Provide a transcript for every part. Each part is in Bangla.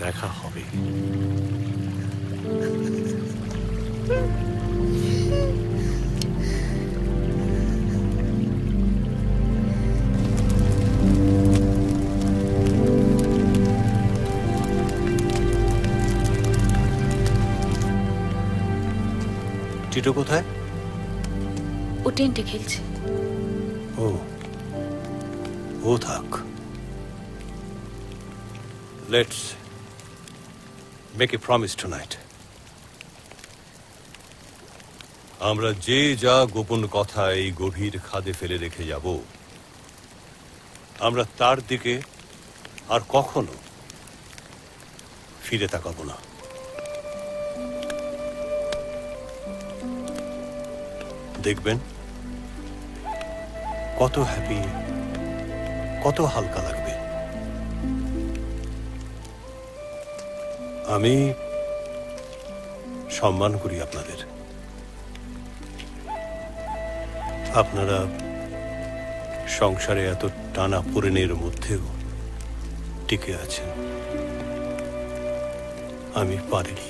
দেখা হবে। টিটো কোথায়? ও টেন্টে খেলছে। ও থাক। Let's make a promise tonight. আমরা যে যা গোপন কথা এই গভীর খাদে ফেলে রেখে যাব, আমরা তার দিকে আর কখনো ফিরে তাকাবো না। দেখবেন কত হ্যাপি, কত হালকা লাগবে। আমি সম্মান করি আপনাদের। আপনারা সংসারে এত টানা পোড়েনের মধ্যেও টিকে আছেন। আমি পারিনি,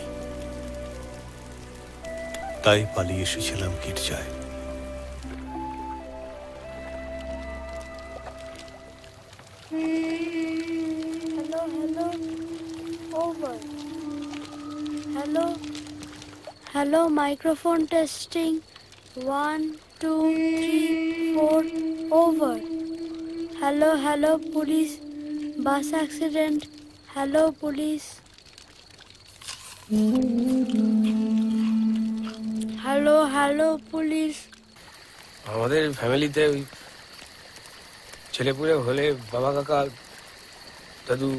তাই পালিয়ে এসেছিলাম গির্জায়। Hello, microphone testing. 1, 2, 3, 4, over. Hello, police. Bus accident. Hello, police. Hello, police. আমাদের ফ্যামিলিতে ওই ছেলেপুলে হলে বাবা কাকা দাদু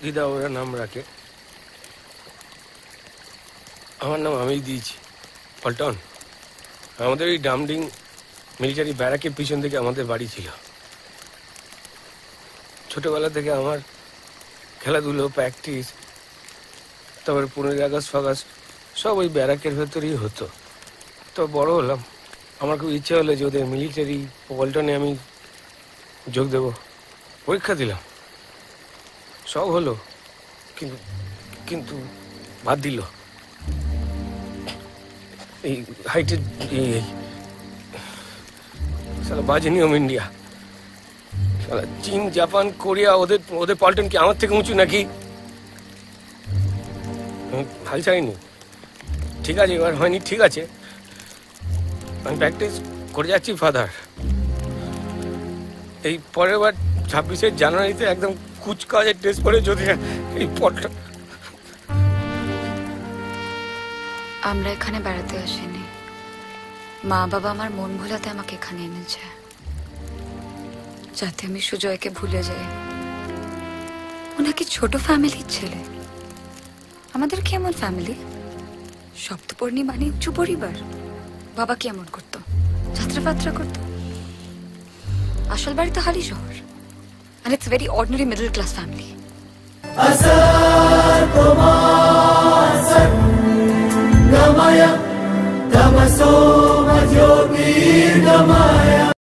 দিদা ওরা নাম রাখে। আমার নাম আমি দিয়েছি, পল্টন। আমাদের ওই ডামডিং মিলিটারি ব্যারাকের পিছন থেকে আমাদের বাড়ি ছিল। ছোটবেলা থেকে আমার খেলাধুলো, প্র্যাকটিস, তারপরে 15 আগস্ট ফাগাস্ট সব ওই ব্যারাকের ভেতরেই হতো। তো বড় হলাম, আমার খুব ইচ্ছা হলো যে ওদের মিলিটারি পল্টনে আমি যোগ দেব। পরীক্ষা দিলাম, সব হলো, কিন্তু বাদ দিল। এই হাইটের সালা বাজে নিয়ম ইন্ডিয়া। সালা চীন, জাপান, কোরিয়া ওদের পল্টন কি আমার থেকে উঁচু নাকি? হাল ছাড়িনি। ঠিক আছে, এবার হয়নি, ঠিক আছে, আমি প্র্যাকটিস করে যাচ্ছি ফাদার। এই পরের বার 26শে জানুয়ারিতে একদম কুচকাওয়াজের টেস্ট করে যদি এই পটটা। আমরা এখানে বেড়াতে আসিনি, মা বাবা আমার মন ভোলাতে আমাকে এখানে এনেছে, যাতে আমি সুজয়কে ভুলে যাই। ও নাকি ছোট ফ্যামিলির ছেলে। আমাদের কেমন ফ্যামিলি? সপ্তপর্ণী মানে উঁচু পরিবার। বাবা কি এমন করতো? যাত্রা ফাত্রা করতো। আসল বাড়ি তো হালি শহর, and it's very ordinary middle class family. Gamaya, Tamaso Majyotirgamaya.